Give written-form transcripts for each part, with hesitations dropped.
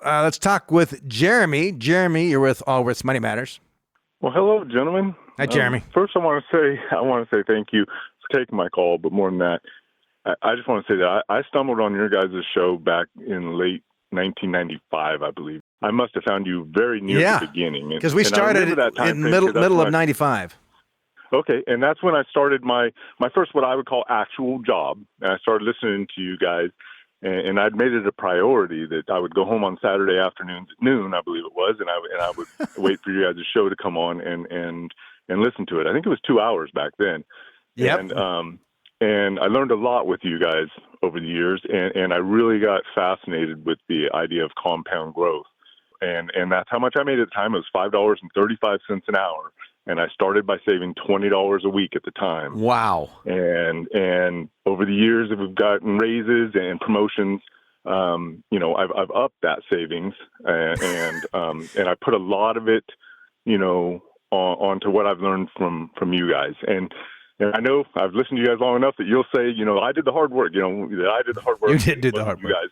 Let's talk with Jeremy. Jeremy, you're with Allworth Money Matters. Well, hello, gentlemen. Hi, Jeremy. First, I want to say thank you for taking my call. But more than that, I just want to say that I stumbled on your guys' show back in late 1995, I believe. I must have found you very near the beginning. Because we started in middle of 95. Okay, and that's when I started my first what I would call actual job. And I started listening to you guys, and I'd made it a priority that I would go home on Saturday afternoons at noon, I believe it was, and I would wait for you guys' show to come on and listen to it. I think it was 2 hours back then. Yep. And I learned a lot with you guys over the years, and I really got fascinated with the idea of compound growth. And that's how much I made at the time. It was $5.35 an hour. And I started by saving $20 a week at the time. Wow. And over the years, we've gotten raises and promotions. I've upped that savings, and I put a lot of it, onto what I've learned from you guys. And I know I've listened to you guys long enough that you'll say, I did the hard work. That I did the hard work. You did do the hard work, guys.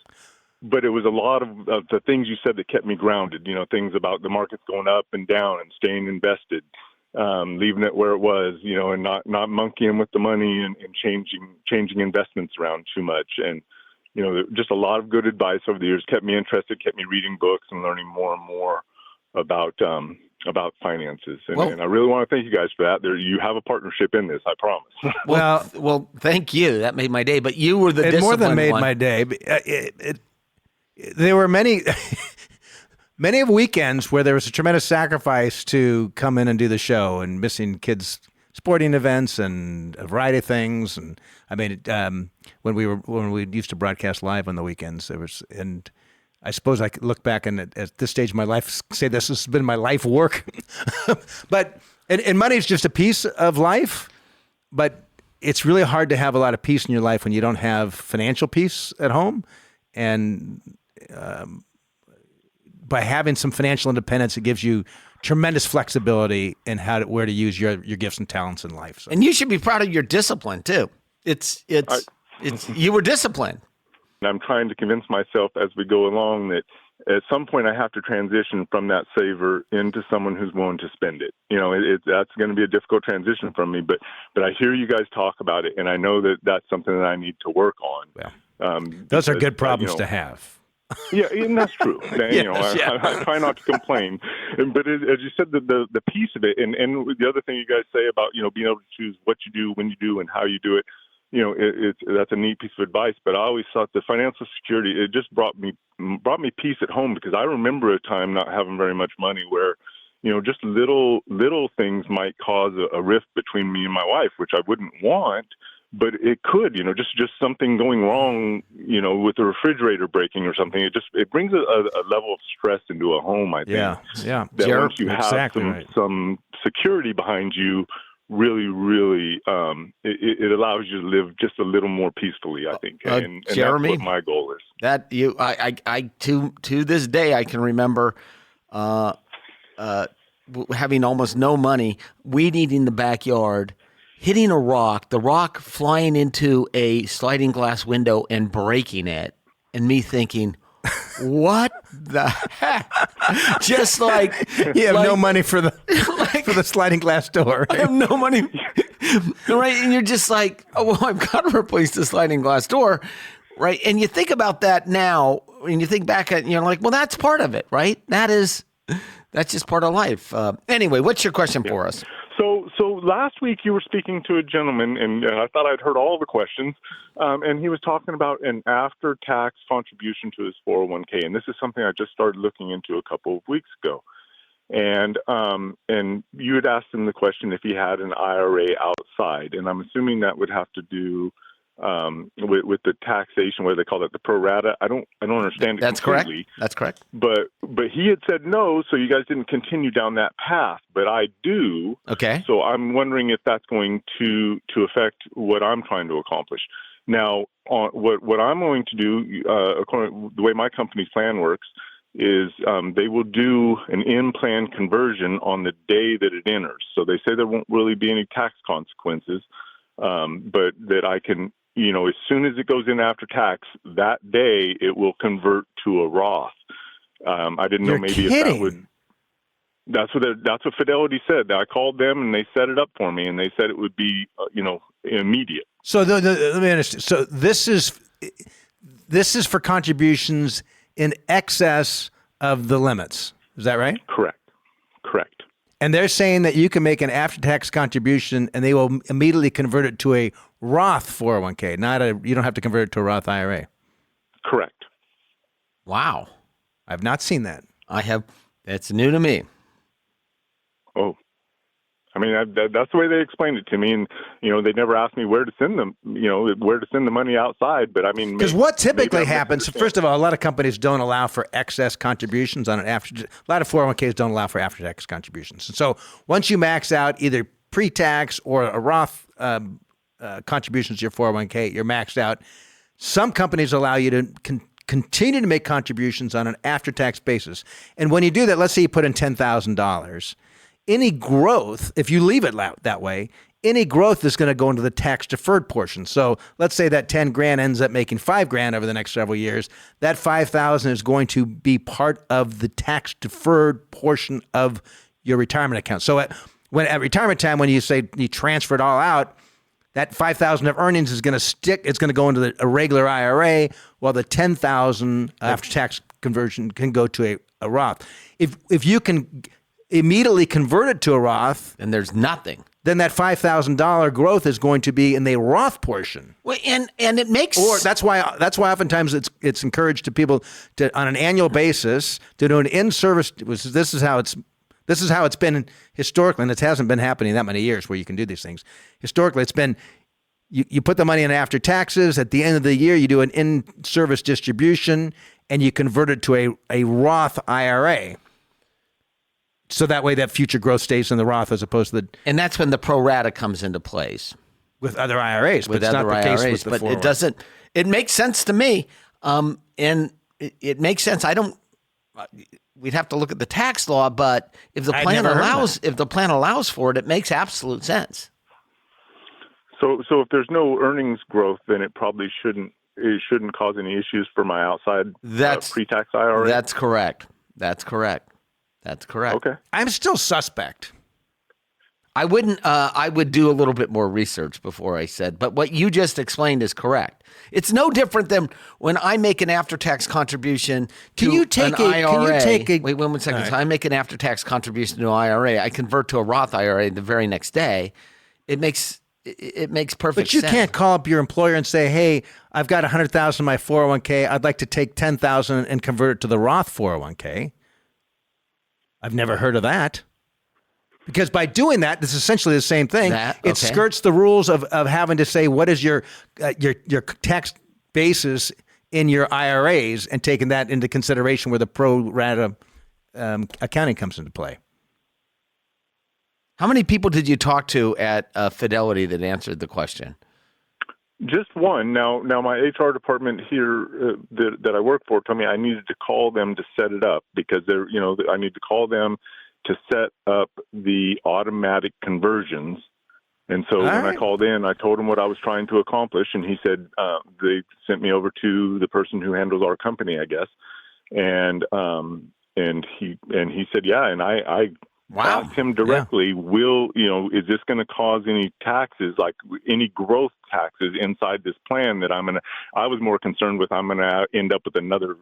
But it was a lot of the things you said that kept me grounded. Things about the markets going up and down and staying invested. Leaving it where it was, and not monkeying with the money and changing investments around too much. And, just a lot of good advice over the years kept me interested, kept me reading books and learning more and more about finances. And I really want to thank you guys for that. You have a partnership in this, I promise. Well, thank you. That made my day. But you were the disciplined one. More than made my day. There were many of weekends where there was a tremendous sacrifice to come in and do the show, and missing kids' sporting events and a variety of things. And I mean, when we used to broadcast live on the weekends, and I suppose I could look back and at this stage of my life say this has been my life work. But and money is just a piece of life, but it's really hard to have a lot of peace in your life when you don't have financial peace at home. And by having some financial independence, it gives you tremendous flexibility in where to use your gifts and talents in life. So. And you should be proud of your discipline too. You were disciplined. And I'm trying to convince myself as we go along that at some point I have to transition from that saver into someone who's willing to spend it. That's going to be a difficult transition from me, but I hear you guys talk about it, and I know that that's something that I need to work on. Yeah. Those are good problems to have. Yeah, and that's true. I try not to complain, but as you said, the piece of it, and the other thing you guys say about being able to choose what you do, when you do, and how you do it, that's a neat piece of advice. But I always thought the financial security, it just brought me peace at home, because I remember a time not having very much money where just little things might cause a rift between me and my wife, which I wouldn't want. But it could, just something going wrong, with the refrigerator breaking or something. It brings a level of stress into a home, I think. Yeah. That once you have some security behind you, really, really, it allows you to live just a little more peacefully, I think. And Jeremy, that's what my goal is. That I to this day I can remember having almost no money, weed eating the backyard, hitting a rock, the rock flying into a sliding glass window and breaking it, and me thinking, what the heck? Just like you have no money for the sliding glass door. I have no money. Right? And you're just like, oh, well, I've got to replace the sliding glass door. Right? And you think about that now, and you think back at, you're like, well, that's part of it, right? That's just part of life. Anyway, what's your question for us? So last week you were speaking to a gentleman, and I thought I'd heard all the questions, and he was talking about an after-tax contribution to his 401k, and this is something I just started looking into a couple of weeks ago. And you had asked him the question if he had an IRA outside, and I'm assuming that would have to do with the taxation, where they call it the pro rata. I don't understand it completely. That's correct. But he had said no, so you guys didn't continue down that path. But I do. Okay. So I'm wondering if that's going to affect what I'm trying to accomplish. Now, what I'm going to do, according to the way my company's plan works, is they will do an in-plan conversion on the day that it enters. So they say there won't really be any tax consequences, but that I can, as soon as it goes in after tax, that day it will convert to a Roth. I didn't You're know maybe kidding. if that would. That's what Fidelity said. I called them and they set it up for me, and they said it would be immediate. So let me understand. So this is for contributions in excess of the limits. Is that right? Correct. And they're saying that you can make an after-tax contribution and they will immediately convert it to a Roth 401k. You don't have to convert it to a Roth IRA. Correct. Wow. I've not seen that. I have. That's new to me. Oh, I mean, that's the way they explained it to me. And, they never asked me where to send them, where to send the money outside. But I mean, because what typically happens, first of all, a lot of companies don't allow for excess contributions on a lot of 401ks don't allow for after-tax contributions. And so once you max out either pre-tax or a Roth contributions to your 401k, you're maxed out. Some companies allow you to continue to make contributions on an after-tax basis. And when you do that, let's say you put in $10,000. Any growth, if you leave it that way, any growth is going to go into the tax deferred portion. So let's say that 10 grand ends up making 5 grand over the next several years. That 5,000 is going to be part of the tax deferred portion of your retirement account. So at retirement time, when you say you transfer it all out, that 5,000 of earnings is going to stick. It's going to go into a regular IRA, while the 10,000 after tax conversion can go to a Roth. If you can immediately convert it to a Roth, and there's nothing, then that $5,000 growth is going to be in the Roth portion. Well, and it makes, or that's why oftentimes it's encouraged to people to, on an annual basis, to do an in-service. This is how it's been historically, and it hasn't been happening that many years where you can do these things. Historically, it's been you put the money in after taxes. At the end of the year, you do an in-service distribution, and you convert it to a Roth IRA. So that way that future growth stays in the Roth as opposed to and that's when the pro rata comes into place. With other IRAs, with but it's other not the IRAs, case with the but it doesn't. It makes sense to me, and it makes sense. We'd have to look at the tax law, but if the plan allows for it, it makes absolute sense. So if there's no earnings growth, then it probably shouldn't cause any issues for my outside pre-tax IRA. That's correct. Okay. I'm still suspect. I wouldn't. I would do a little bit more research before I said. But what you just explained is correct. It's no different than when I make an after-tax contribution to an IRA. Wait 1 second. Right. So I make an after-tax contribution to an IRA. I convert to a Roth IRA the very next day. It makes perfect sense. But you can't call up your employer and say, "Hey, I've got $100,000 in my 401k. I'd like to take $10,000 and convert it to the Roth 401k." I've never heard of that. Because by doing that, it's essentially the same thing. It skirts the rules of having to say what is your tax basis in your IRAs and taking that into consideration where the pro rata accounting comes into play. How many people did you talk to at Fidelity that answered the question? Just one. Now my HR department here that I work for told me I needed to call them to set it up because I need to call them to set up the automatic conversions. And so when I called in, I told him what I was trying to accomplish, and he said they sent me over to the person who handles our company, I guess. And he said, yeah, and I asked him directly, is this going to cause any taxes, like any growth taxes inside this plan that I was more concerned with, I'm going to end up with another,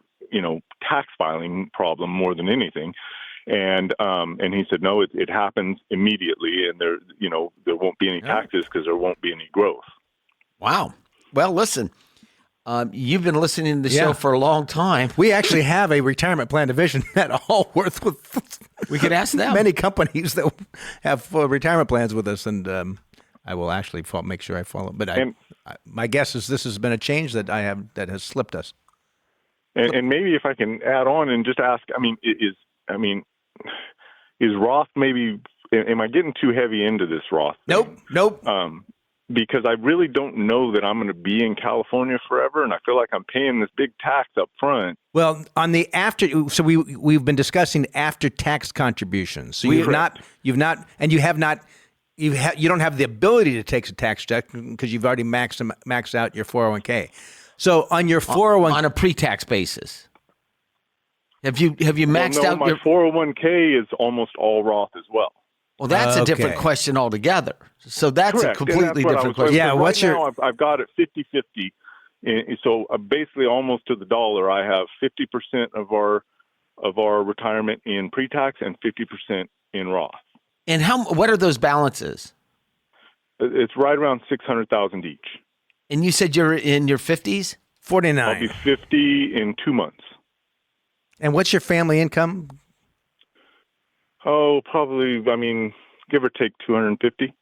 tax filing problem more than anything. And he said, no, it happens immediately, and there won't be any taxes because there won't be any growth. Wow. Well, listen, you've been listening to the show for a long time. We actually have a retirement plan division at Allworth with we could ask them. Many companies that have retirement plans with us, and I will actually make sure I follow. But my guess is this has been a change that has slipped us. And maybe if I can add on and just ask, is Roth maybe? Am I getting too heavy into this Roth thing? Nope. Because I really don't know that I'm going to be in California forever, and I feel like I'm paying this big tax up front. Well, on the so we've been discussing after tax contributions. So you don't have the ability to take a tax deduction because you've already maxed out your 401k. So on your 401 on a pre-tax basis. Have you maxed out my your 401k is almost all Roth as well. Well, that's a Okay. different question altogether. So that's Correct. a completely And that's what different question. Yeah, what's right your- now I've got it 50-50. And so basically almost to the dollar, I have 50% of our retirement in pre-tax and 50% in Roth. And what are those balances? It's right around 600,000 each. And you said you're in your 50s? 49. I'll be 50 in 2 months. And what's your family income? Oh, probably, give or take 250.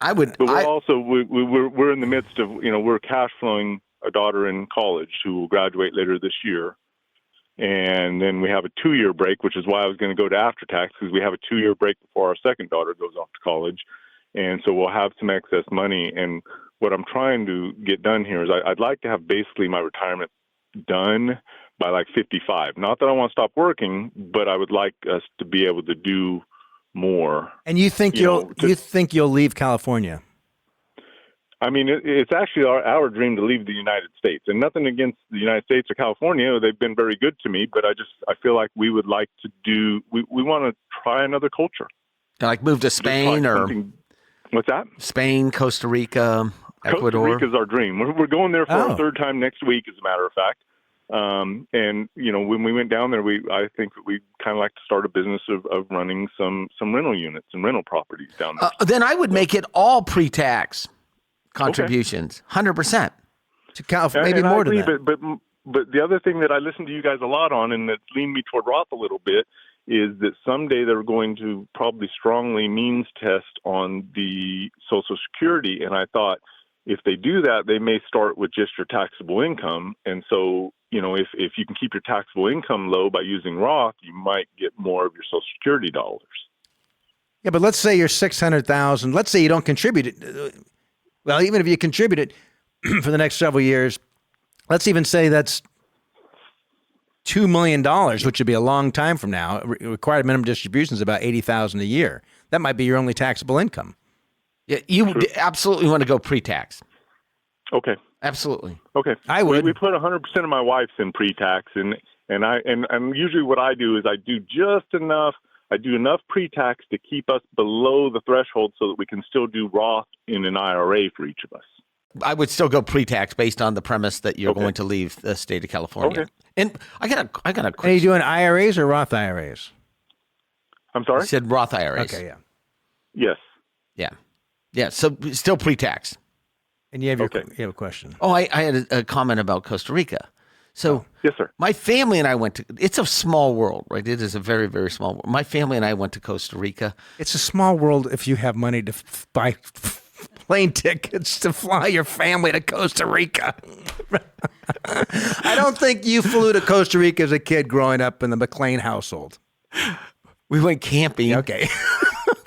But we're in the midst of, we're cash flowing a daughter in college who will graduate later this year. And then we have a 2-year break, which is why I was going to go to after tax, because we have a 2-year break before our second daughter goes off to college. And so we'll have some excess money. And what I'm trying to get done here is I'd like to have basically my retirement done by like 55. Not that I want to stop working, but I would like us to be able to do more. And you think you think you'll leave California? It's actually our dream to leave the United States, and nothing against the United States or California. They've been very good to me, but I feel like we would like to we want to try another culture. Like move to Spain or what's that? Spain, Costa Rica, Ecuador. Costa Rica's our dream. We're going there for our third time next week, as a matter of fact. And when we went down there, I think we kind of like to start a business of running some rental units and rental properties down there. Then I would make it all pre-tax contributions, 100%. To California, maybe more than that. But the other thing that I listen to you guys a lot on, and that's leaned me toward Roth a little bit, is that someday they're going to probably strongly means test on the Social Security. And I thought, if they do that, they may start with just your taxable income. And so, if you can keep your taxable income low by using Roth, you might get more of your Social Security dollars. Yeah, but let's say you're 600,000. Let's say you don't contribute it. Well, even if you contribute it for the next several years, let's even say that's $2 million, which would be a long time from now. Required minimum distribution is about $80,000 a year. That might be your only taxable income. Yeah, you absolutely want to go pre-tax. Okay. Absolutely. Okay. I would. We put 100% of my wife's in pre-tax, and usually what I do is I do just enough. I do enough pre-tax to keep us below the threshold so that we can still do Roth in an IRA for each of us. I would still go pre-tax based on the premise that you're going to leave the state of California. Okay. And I got a Are question. you doing IRAs or Roth IRAs? I'm sorry? You said Roth IRAs. Okay, yeah. Yes. Yeah. Yeah. So still pre-tax. And you have Okay. you have a question. Oh, I had a comment about Costa Rica. So Yes, sir. my family and I went to, it's a small world, right? It is a very, very small world. My family and I went to Costa Rica. It's a small world if you have money to buy plane tickets to fly your family to Costa Rica. I don't think you flew to Costa Rica as a kid growing up in the McLean household. We went camping. Okay.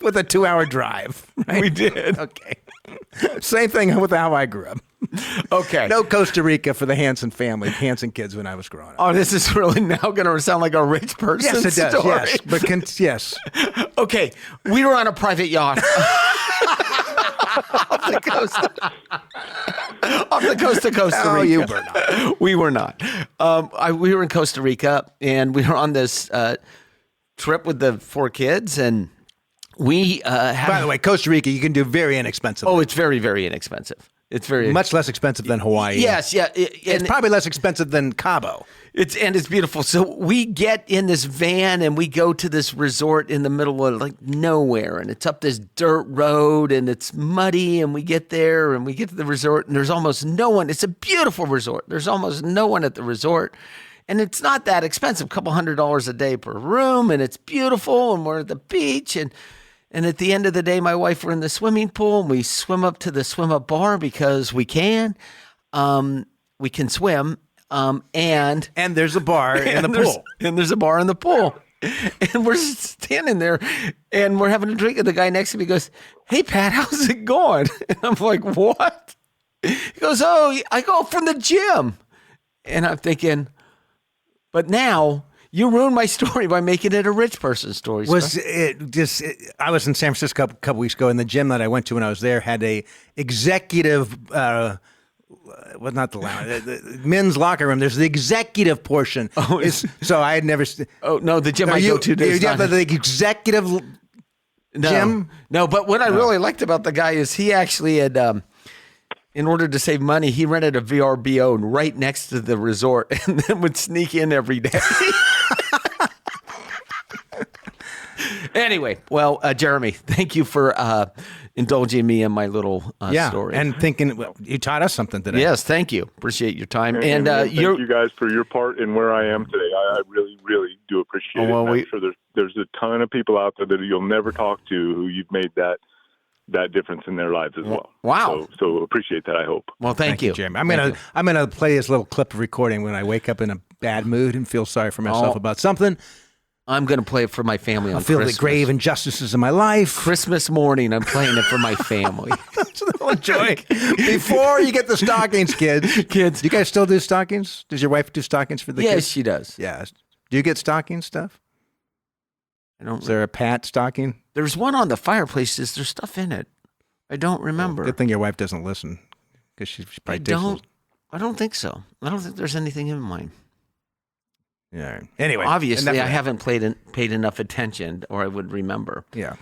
With a 2-hour drive. Right? We did. Okay. Same thing with how I grew up. Okay. No Costa Rica for the Hanson family, Hanson kids when I was growing up. Oh, this is really now going to sound like a rich person Yes, it does. story. Yes, but yes. Okay, we were on a private yacht off the coast of Costa Rica. Oh, you were not. We were not. We were in Costa Rica, and we were on this trip with the 4 kids, and we had. By the way, Costa Rica, you can do very inexpensive. Oh, it's very, very inexpensive. It's very much less expensive than Hawaii. Yes, yeah. It's probably less expensive than Cabo. It's beautiful. So we get in this van and we go to this resort in the middle of like nowhere, and it's up this dirt road and it's muddy, and we get there and we get to the resort and there's almost no one. It's a beautiful resort. There's almost no one at the resort. And it's not that expensive, a couple $100 a day per room, and it's beautiful, and we're at the beach, and at the end of the day, my wife, we're in the swimming pool, and we swim up to the swim-up bar because we can. We can swim, and there's a bar in the pool. And there's a bar in the pool. And we're standing there, and we're having a drink, and the guy next to me goes, "Hey, Pat, how's it going?" And I'm like, "What?" He goes, "Oh, I go from the gym." And I'm thinking, but now you ruined my story by making it a rich person story. I was in San Francisco a couple weeks ago, and the gym that I went to when I was there had a executive well, not the lounge, the men's locker room. There's the executive portion. Oh, so I had never. Oh no, the gym I go to does not. The executive gym. No, but what I really liked about the guy is he actually had, in order to save money, he rented a VRBO right next to the resort, and then would sneak in every day. Anyway, well, Jeremy, thank you for indulging me in my little story. And thinking, well, you taught us something today. Yes, thank you. Appreciate your time. And thank you guys for your part in where I am today. I really, really do appreciate it. I'm sure there's a ton of people out there that you'll never talk to who you've made that difference in their lives as well. Wow. So appreciate that, I hope. Well, thank you, Jeremy. I'm gonna play this little clip of recording when I wake up in a bad mood and feel sorry for myself about something. I'm going to play it for my family on I feel Christmas. the grave injustices in my life. Christmas morning, I'm playing it for my family. Enjoy. Before you get the stockings, kids. Do you guys still do stockings? Does your wife do stockings for the kids? Yes, she does. Yeah. Do you get stocking stuff? Is there a Pat stocking? There's one on the fireplace. Is there stuff in it? I don't remember. Good thing your wife doesn't listen, because she probably takes I don't think so. I don't think there's anything in mine. Yeah. Anyway, obviously, I haven't paid enough attention, or I would remember. Yeah.